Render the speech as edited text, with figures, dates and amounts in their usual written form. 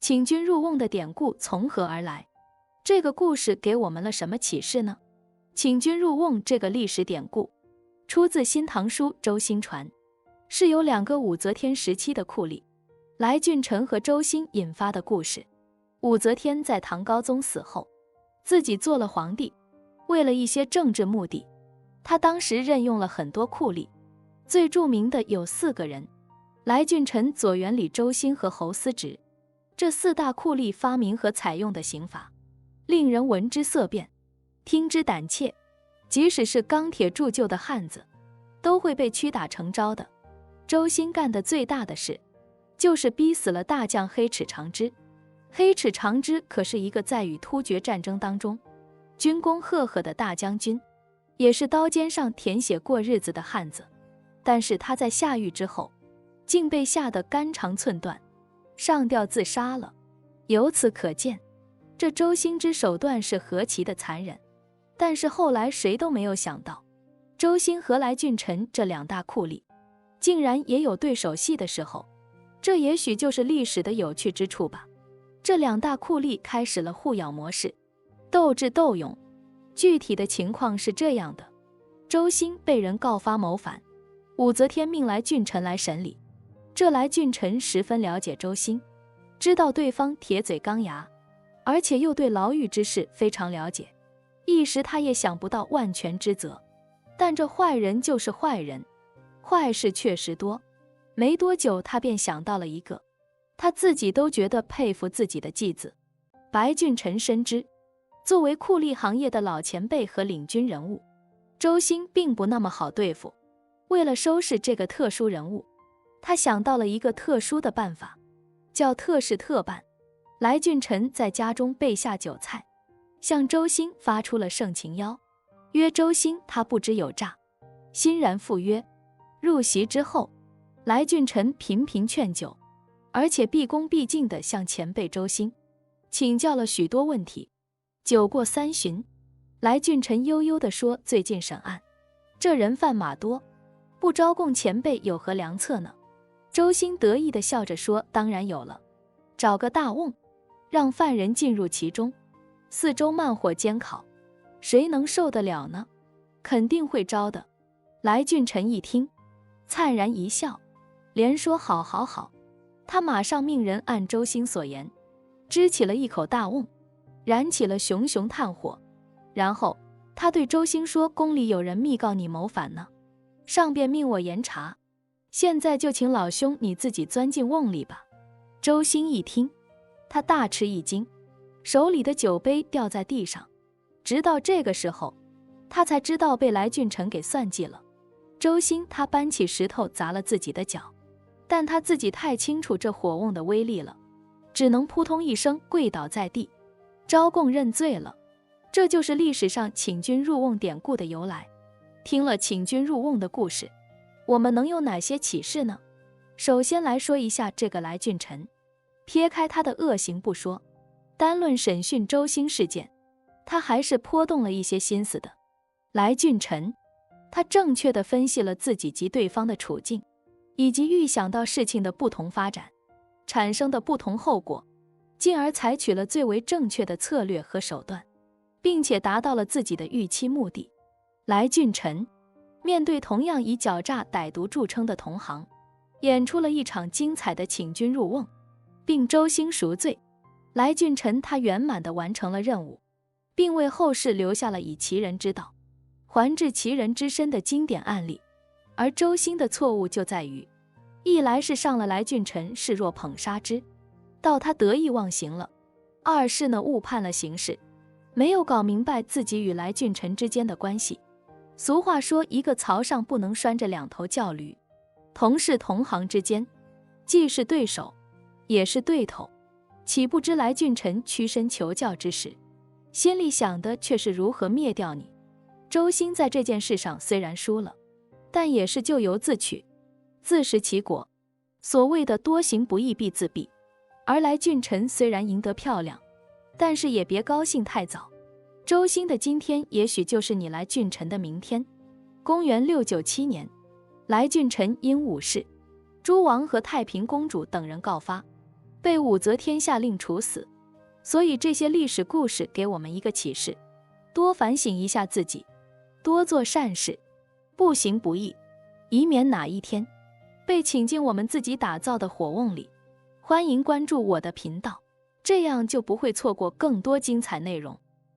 请君入瓮的典故从何而来？这个故事给我们了什么启示呢？请君入瓮这个历史典故出自《新唐书·周兴传》，是由2个武则天时期的酷吏来俊臣和周兴引发的故事。武则天在唐高宗死后，自己做了皇帝，为了一些政治目的，他当时任用了很多酷吏，最著名的有4个人：来俊臣、左元理、周兴和侯思直。这4大酷吏发明和采用的刑罚，令人闻之色变，听之胆怯，即使是钢铁铸就的汉子，都会被屈打成招的。周兴干的最大的事，就是逼死了大将黑齿长枝。黑齿长枝可是一个在与突厥战争当中军功赫赫的大将军，也是刀尖上舔血过日子的汉子，但是他在下狱之后，竟被吓得肝肠寸断，上吊自杀了。由此可见，这周兴之手段是何其的残忍。但是后来谁都没有想到，周兴和来俊臣这2大酷吏竟然也有对手戏的时候，这也许就是历史的有趣之处吧。这2大酷吏开始了互咬模式，斗智斗勇。具体的情况是这样的：周兴被人告发谋反，武则天命来俊臣来审理。这来俊臣十分了解周兴，知道对方铁嘴钢牙，而且又对牢狱之事非常了解，一时他也想不到万全之责。但这坏人就是坏人，坏事确实多。没多久他便想到了一个他自己都觉得佩服自己的计子。白俊臣深知，作为酷吏行业的老前辈和领军人物，周兴并不那么好对付。为了收拾这个特殊人物，他想到了一个特殊的办法，叫特事特办。来俊臣在家中备下酒菜，向周兴发出了盛情邀约。周兴他不知有诈，欣然赴约。入席之后，来俊臣频频劝酒，而且毕恭毕敬地向前辈周兴请教了许多问题。酒过3巡，来俊臣悠悠地说：“最近审案，这人贩马多，不招供前辈有何良策呢？”周兴得意地笑着说：“当然有了，找个大瓮，让犯人进入其中，4周慢火煎烤，谁能受得了呢？肯定会招的。”来俊臣一听，灿然一笑，连说：“好好好。”他马上命人按周兴所言，支起了一口大瓮，燃起了熊熊炭火。然后他对周兴说：“宫里有人密告你谋反呢，上便命我严查，现在就请老兄你自己钻进瓮里吧。”周兴一听，他大吃一惊，手里的酒杯掉在地上。直到这个时候，他才知道被来俊臣给算计了。周兴他搬起石头砸了自己的脚，但他自己太清楚这火瓮的威力了，只能扑通一声跪倒在地，招供认罪了。这就是历史上请君入瓮典故的由来。听了请君入瓮的故事，我们能有哪些启示呢？首先来说一下这个来俊臣，撇开他的恶行不说，单论审讯周兴事件，他还是颇动了一些心思的。来俊臣他正确地分析了自己及对方的处境，以及预想到事情的不同发展产生的不同后果，进而采取了最为正确的策略和手段，并且达到了自己的预期目的。来俊臣面对同样以狡诈歹毒著称的同行，演出了一场精彩的请君入瓮，并周兴赎罪。来俊臣他圆满地完成了任务，并为后世留下了以其人之道还治其人之身的经典案例。而周兴的错误就在于，一来是上了来俊臣视若捧杀之，到他得意忘形了；二是呢误判了形势，没有搞明白自己与来俊臣之间的关系。俗话说，一个槽上不能拴着2头叫驴。同事同行之间，既是对手，也是对头，岂不知来俊臣屈身求教之时，心里想的却是如何灭掉你。周兴在这件事上虽然输了，但也是咎由自取，自食其果。所谓的多行不义必自毙。而来俊臣虽然赢得漂亮，但是也别高兴太早。周兴的今天也许就是你来俊臣的明天。公元697年，来俊臣因武氏、诸王和太平公主等人告发，被武则天下令处死。所以这些历史故事给我们一个启示：多反省一下自己，多做善事，不行不义，以免哪一天被请进我们自己打造的火瓮里。欢迎关注我的频道，这样就不会错过更多精彩内容。